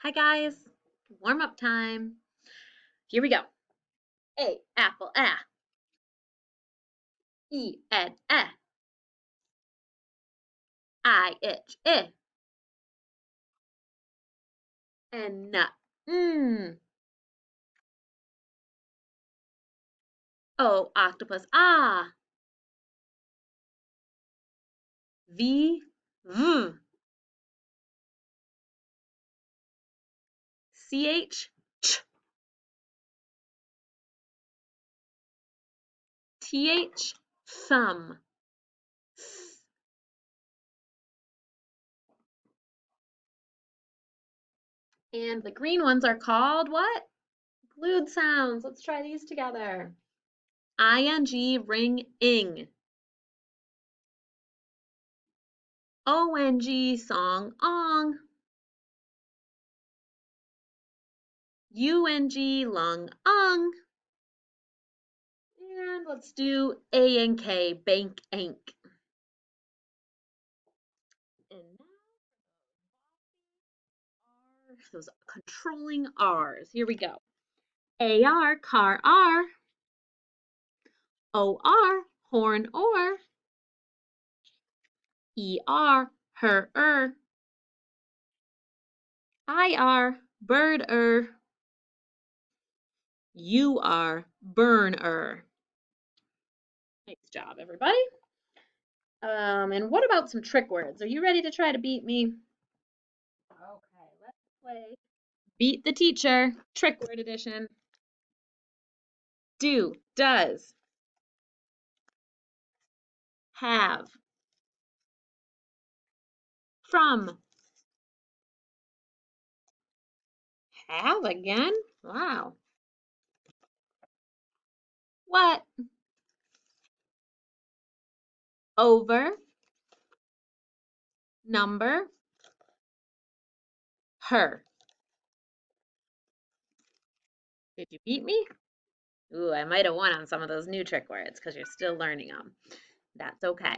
Hi guys, warm up time. Here we go. A apple E I itch and mm. O octopus V v ch ch thumb. And the green ones are called what? Glued sounds. Let's try these together. ing ring ing. ONG song ong. UNG lung ung. And let's do A-N-K, bank ink. And now those controlling R's. Here we go. A-R, car R. O-R, horn or. E-R, her. I-R, bird U-R, burn. Nice job, everybody. And what about some trick words? Are you ready to try to beat me? Okay, let's play Beat the Teacher, trick word edition. Do, does, have, from, have again? Wow. What? Over, number, her. Did you beat me? Ooh, I might have won on some of those new trick words because you're still learning them. That's okay.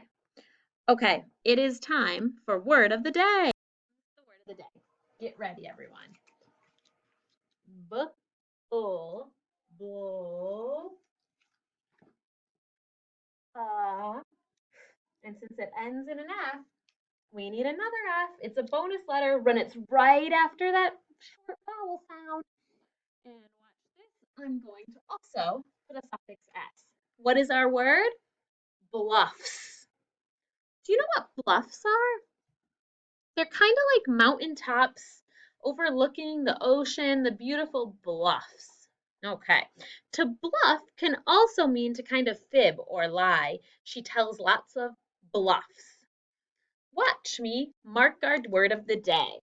Okay, it is time for word of the day. The word of the day. Get ready, everyone. Bull, bull, and since it ends in an F, we need another F. It's a bonus letter when it's right after that short vowel sound. And watch this. I'm going to also put a suffix S. What is our word? Bluffs. Do you know what bluffs are? They're kind of like mountaintops overlooking the ocean, the beautiful bluffs. Okay. To bluff can also mean to kind of fib or lie. She tells lots of bluffs. Watch me mark our word of the day.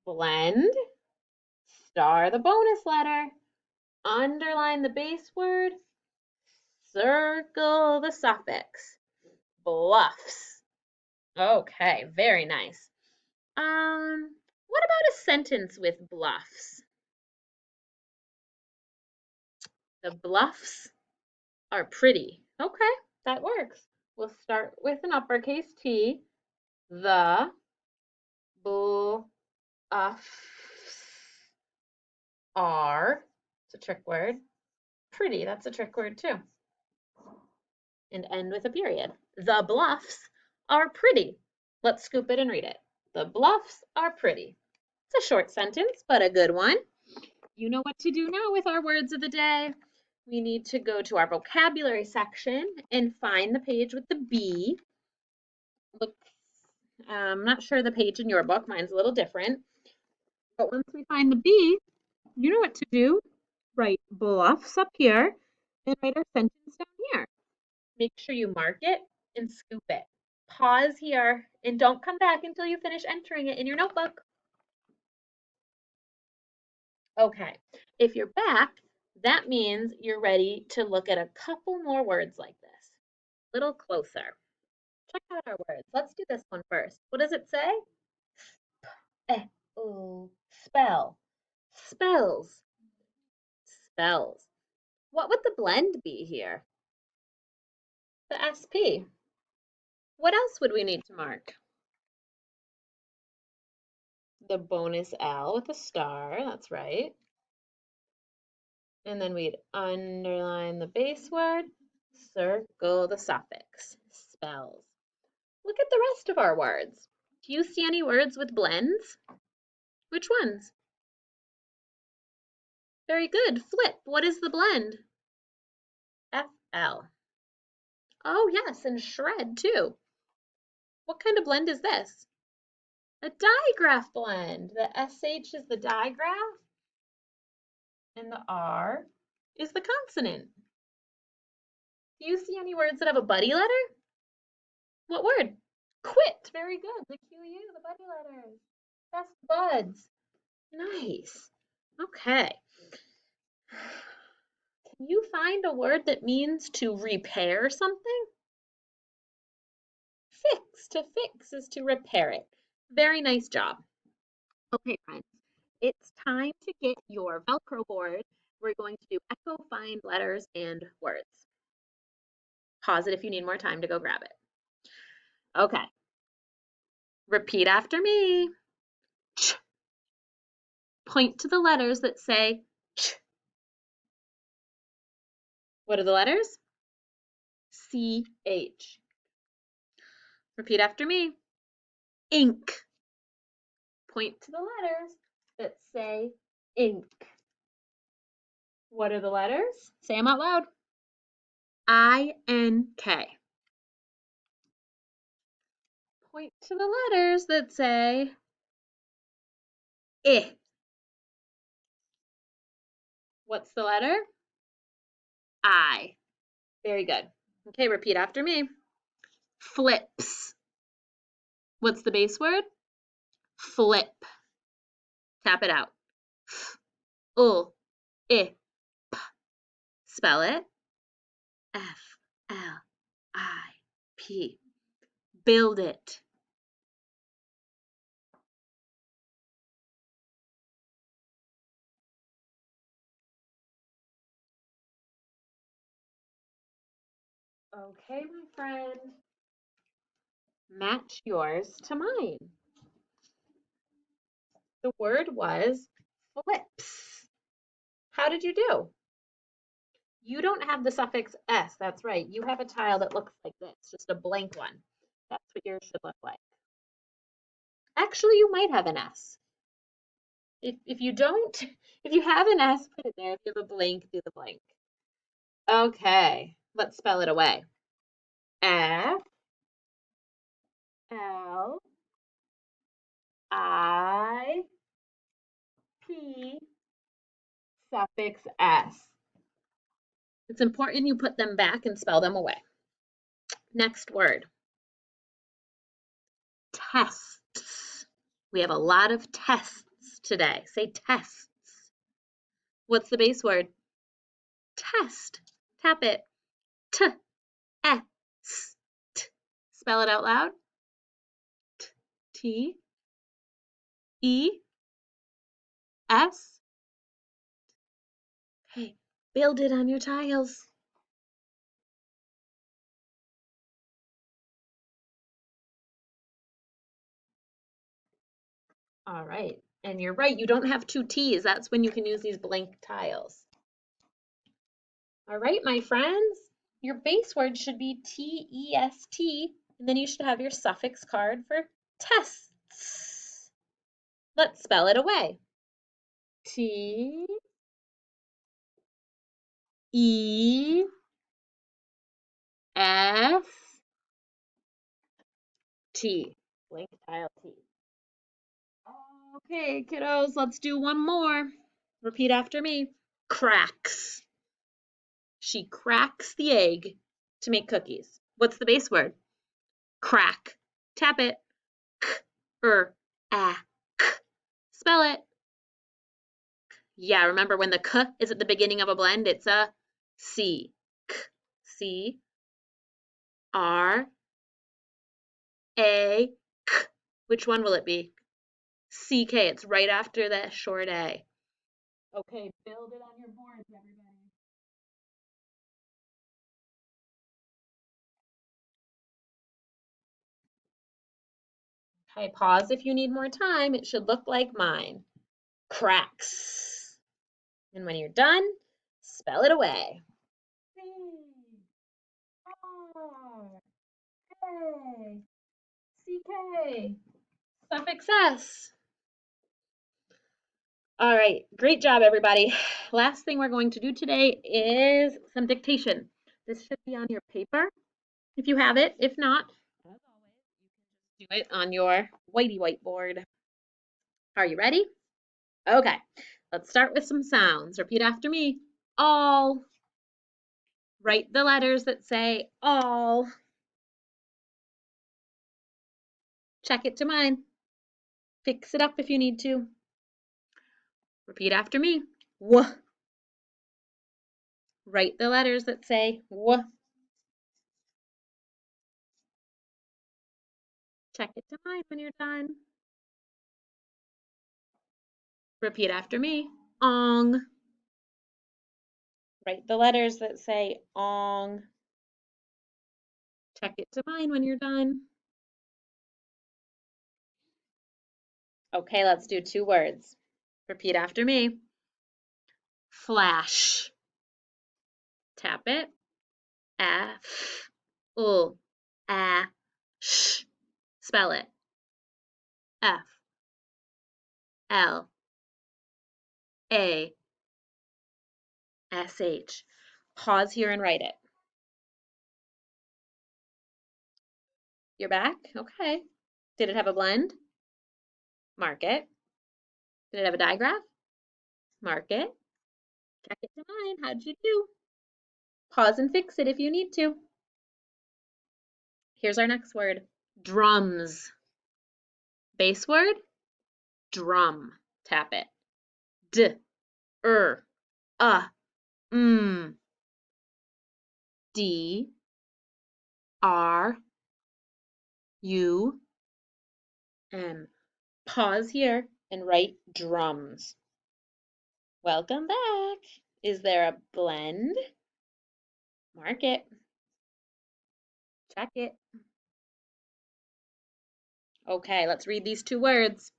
Blend, star the bonus letter, underline the base word, circle the suffix. Bluffs. Okay, very nice. What about a sentence with bluffs? The bluffs are pretty. Okay, that works. We'll start with an uppercase T. The bluffs are, it's a trick word. Pretty, that's a trick word too. And end with a period. The bluffs are pretty. Let's scoop it and read it. The bluffs are pretty. It's a short sentence, but a good one. You know what to do now with our words of the day. We need to go to our vocabulary section and find the page with the B. Look, I'm not sure the page in your book. Mine's a little different. But once we find the B, you know what to do. Write bluffs up here and write our sentence down here. Make sure you mark it and scoop it. Pause here and don't come back until you finish entering it in your notebook. Okay, if you're back, that means you're ready to look at a couple more words like this. A little closer. Check out our words. Let's do this one first. What does it say? Spell. Spells. Spells. What would the blend be here? The SP. What else would we need to mark? the bonus L with a star, that's right. And then we'd underline the base word, circle the suffix, spells. Look at the rest of our words. Do you see any words with blends? Which ones? Very good. Flip. What is the blend? FL. Oh, yes, and shred too. What kind of blend is this? A digraph blend. The SH is the digraph, and the R is the consonant. Do you see any words that have a buddy letter? What word? Quit. Very good. The QU, the buddy letters. Best buds. Nice. Okay. Can you find a word that means to repair something? Fix. To fix is to repair it. Very nice job. Okay, friends. It's time to get your Velcro board. We're going to do echo, find letters, and words. Pause it if you need more time to go grab it. Okay. Repeat after me. Ch. Point to the letters that say ch. What are the letters? CH. Repeat after me. Ink. Point to the letters that say ink. What are the letters? Say them out loud. INK. Point to the letters that say I. What's the letter? I. Very good. Okay, repeat after me. Flips. What's the base word? Flip. Tap it out. I. Spell it. FLIP. Build it. Okay, my friend. Match yours to mine. The word was flips. How did you do? You don't have the suffix S, that's right. You have a tile that looks like this, just a blank one. That's what yours should look like. Actually, you might have an S. If you don't, if you have an S, put it there. If you have a blank, do the blank. Okay, let's spell it away. F L I P suffix S. It's important you put them back and spell them away. Next word. Tests. We have a lot of tests today. Say tests. What's the base word? Test. Tap it. T-S. Spell it out loud. T-E-S. Okay, build it on your tiles. All right, and you're right, you don't have two T's. That's when you can use these blank tiles. All right, my friends, your base word should be T-E-S-T, and then you should have your suffix card for tests. Let's spell it away. T-E-S-T. Blank tile T. Okay, kiddos, let's do one more. Repeat after me. Cracks. She cracks the egg to make cookies. What's the base word? Crack. Tap it. K-R-A-K. Spell it. Yeah, remember when the K is at the beginning of a blend, it's a C. K. C. R. A. K. Which one will it be? CK. It's right after that short A. Okay, build it on your boards, everybody. Okay, pause if you need more time. It should look like mine. Cracks. And when you're done, spell it away. C-R-A-C-K. Suffix S. All right, great job, everybody. Last thing we're going to do today is some dictation. This should be on your paper if you have it. If not, as always, you can just do it on your whiteboard. Are you ready? Okay, let's start with some sounds. Repeat after me. All. Write the letters that say all. Check it to mine. Fix it up if you need to. Repeat after me. W. Write the letters that say W. Check it to mine when you're done. Repeat after me. Ong. Write the letters that say ong. Check it to mine when you're done. Okay, let's do 2 words. Repeat after me. Flash. Tap it. F. U. A. Sh. Spell it. F. L. A. S-H. Pause here and write it. You're back? Okay. Did it have a blend? Mark it. Did it have a digraph? Mark it. Check it to mine. How'd you do? Pause and fix it if you need to. Here's our next word. Drums. Base word, drum. Tap it. D, M. D, R, U, M. Pause here and write drums. Welcome back. Is there a blend? Mark it. Check it. Okay, let's read these 2 words.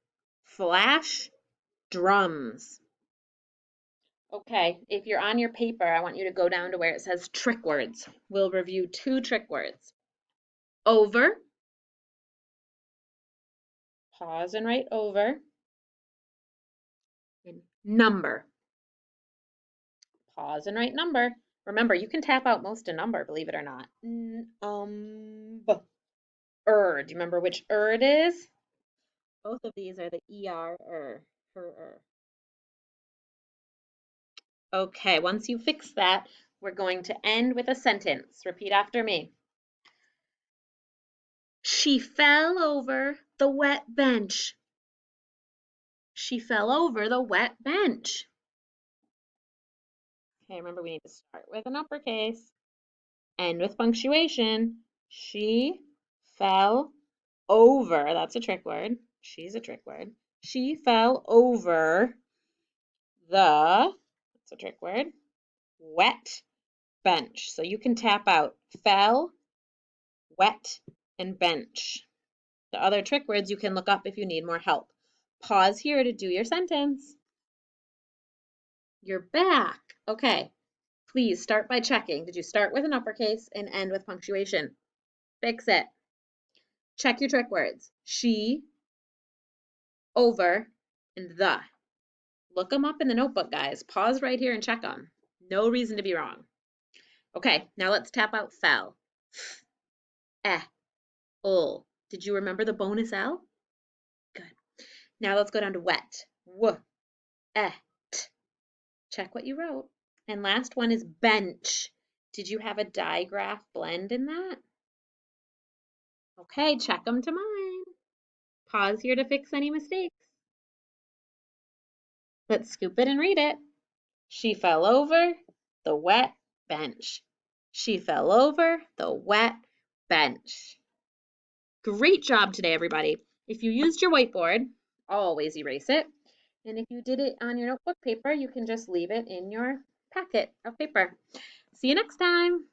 Flash, drums. Okay, if you're on your paper, I want you to go down to where it says trick words. We'll review 2 trick words. Over. Pause and write over. And number. Pause and write number. Remember, you can tap out most a number, believe it or not. Do you remember which it is? Both of these are the ER, her. Okay, once you fix that, we're going to end with a sentence. Repeat after me. She fell over the wet bench. She fell over the wet bench. Okay, remember we need to start with an uppercase, end with punctuation. She fell over, that's a trick word. She's a trick word. She fell over the, that's a trick word, wet bench. So you can tap out fell, wet, and bench. The other trick words you can look up if you need more help. Pause here to do your sentence. You're back. Okay, please start by checking. Did you start with an uppercase and end with punctuation? Fix it. Check your trick words. She, over, and the. Look them up in the notebook, guys. Pause right here and check them. No reason to be wrong. Okay, now let's tap out fell. Ul. Did you remember the bonus L? Good. Now let's go down to wet. T. Check what you wrote. And last one is bench. Did you have a digraph blend in that? Okay, check them to mine. Pause here to fix any mistakes. Let's scoop it and read it. She fell over the wet bench. She fell over the wet bench. Great job today, everybody. If you used your whiteboard, always erase it. And if you did it on your notebook paper, you can just leave it in your packet of paper. See you next time.